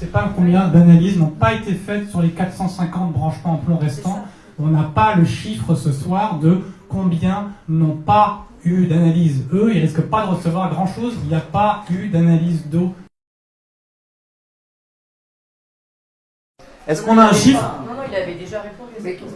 sais pas combien d'analyses n'ont pas été faites sur les 450 branchements en plomb restants. On n'a pas le chiffre ce soir de combien n'ont pas eu d'analyse. Eux, ils risquent pas de recevoir grand-chose. Il n'y a pas eu d'analyse d'eau. Est-ce qu'on a un chiffre? Non, il avait déjà répondu.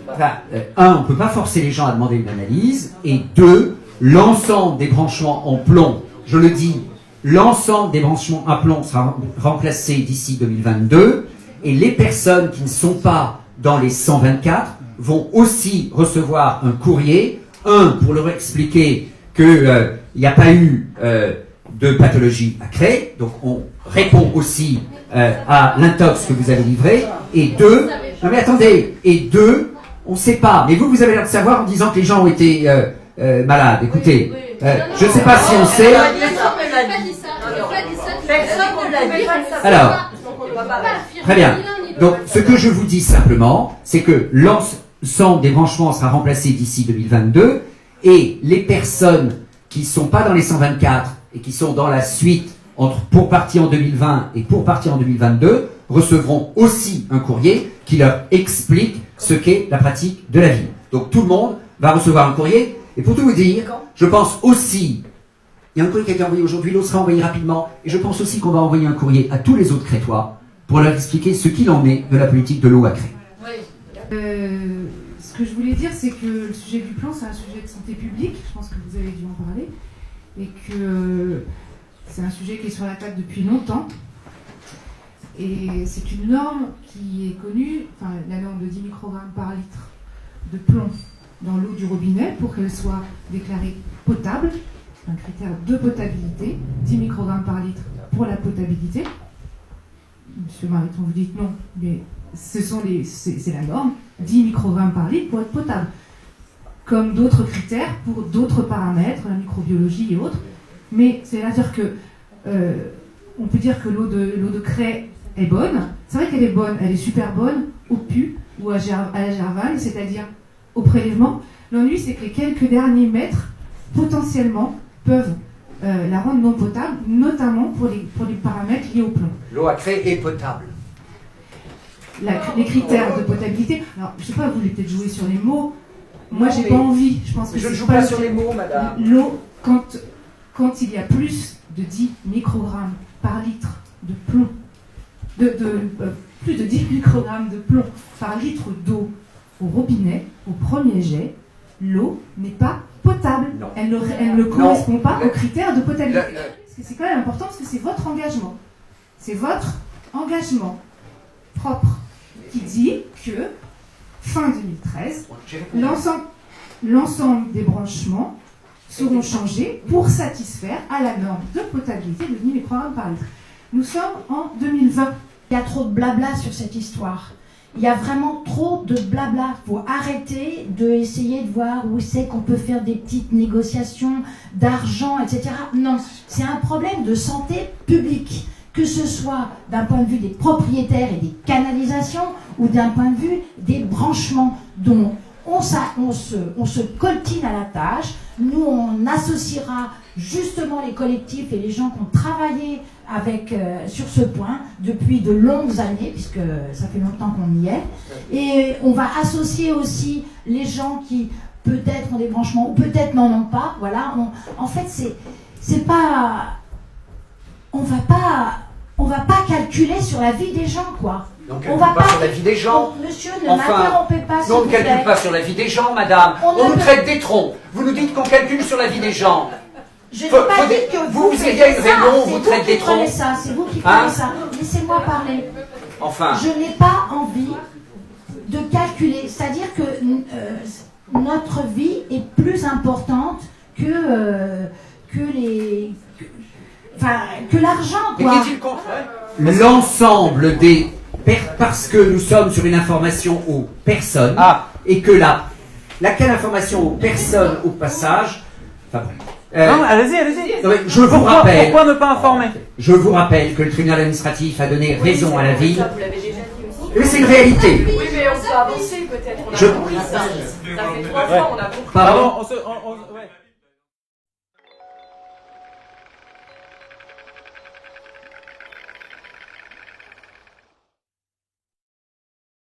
Enfin, un, on ne peut pas forcer les gens à demander une analyse. Et deux, l'ensemble des branchements en plomb, je le dis, l'ensemble des branchements à plomb sera remplacé d'ici 2022. Et les personnes qui ne sont pas dans les 124 vont aussi recevoir un courrier. Un, pour leur expliquer qu'il n'y a pas eu de pathologie à créer. Donc on répond aussi à l'intox que vous avez livré. Et deux, non mais attendez, et deux, on ne sait pas. Mais vous avez l'air de savoir en disant que les gens ont été malades. Écoutez, je ne sais pas si on sait. Alors, très bien. Donc, ce que je vous dis simplement, c'est que l'ensemble des branchements sera remplacé d'ici 2022 et les personnes qui ne sont pas dans les 124 et qui sont dans la suite pour partie en 2020 et pour partie en 2022 recevront aussi un courrier qui leur explique ce qu'est la pratique de la vie. Donc tout le monde va recevoir un courrier. Et pour tout vous dire, je pense aussi, il y a un courrier qui a été envoyé aujourd'hui, l'autre sera envoyé rapidement, et je pense aussi qu'on va envoyer un courrier à tous les autres Crétois pour leur expliquer ce qu'il en est de la politique de l'eau à Cré. Ce que je voulais dire, c'est que le sujet du plan, c'est un sujet de santé publique, je pense que vous avez dû en parler, et que c'est un sujet qui est sur la table depuis longtemps. Et c'est une norme qui est connue, enfin la norme de 10 microgrammes par litre de plomb dans l'eau du robinet pour qu'elle soit déclarée potable, un critère de potabilité, 10 microgrammes par litre pour la potabilité. Monsieur Mariton, vous dites non, mais c'est la norme, 10 microgrammes par litre pour être potable. Comme d'autres critères pour d'autres paramètres, la microbiologie et autres. Mais c'est-à-dire que on peut dire que l'eau de Cré est bonne. C'est vrai qu'elle est bonne, elle est super bonne au pu ou à la gervale, c'est-à-dire au prélèvement. L'ennui, c'est que les quelques derniers mètres, potentiellement, peuvent la rendre non potable, notamment pour les paramètres liés au plomb. L'eau à Cré est potable. Les critères de potabilité, alors je sais pas, vous voulez peut-être jouer sur les mots. Moi, j'ai pas envie. Je pense que je ne joue pas sur les mots, madame. L'eau, quand il y a plus de 10 microgrammes par litre de plomb, plus de 10 microgrammes de plomb par litre d'eau au robinet, au premier jet, l'eau n'est pas potable. Non. Elle ne correspond pas aux critères de potabilité. C'est quand même important parce que c'est votre engagement. C'est votre engagement propre qui dit que fin 2013, l'ensemble des branchements seront changés pour satisfaire à la norme de potabilité de 10 microgrammes par litre. Nous sommes en 2020. Il y a trop de blabla sur cette histoire. Il y a vraiment trop de blabla. Il faut arrêter d'essayer de voir où c'est qu'on peut faire des petites négociations d'argent, etc. Non, c'est un problème de santé publique. Que ce soit d'un point de vue des propriétaires et des canalisations ou d'un point de vue des branchements dont on se coltine à la tâche. Nous, on associera justement les collectifs et les gens qui ont travaillé sur ce point depuis de longues années, puisque ça fait longtemps qu'on y est. Et on va associer aussi les gens qui peut-être ont des branchements ou peut-être n'en ont pas. Voilà. En fait, c'est pas... On va pas calculer sur la vie des gens, quoi. Donc, on ne calcule pas sur la vie des gens. Monsieur, ne m'interrompez pas, s'il on vous ne plaît. calcule pas sur la vie des gens, madame. On nous traite d'étrons. Vous nous dites qu'on calcule sur la vie des gens. Je n'ai pas dit que vous faisiez iriez à une ça. réunion, C'est vous traitez d'étrons. C'est vous qui prenez ça. Laissez-moi parler. Enfin. Je n'ai pas envie de calculer. C'est-à-dire que notre vie est plus importante que l'argent, quoi. Mais qu'est-il contraire ? L'ensemble des... Parce que nous sommes sur une information aux personnes, et que laquelle information aux personnes au passage... Enfin bref. Non, allez-y. Je vous rappelle... Pourquoi ne pas informer ? Je vous rappelle que le tribunal administratif a donné raison à la ville. Ça, vous l'avez déjà dit aussi. Mais c'est une réalité. Oui, mais on peut avancer peut-être. On a compris ça. Ça fait 3 fois, on a compris. Pardon. Ouais.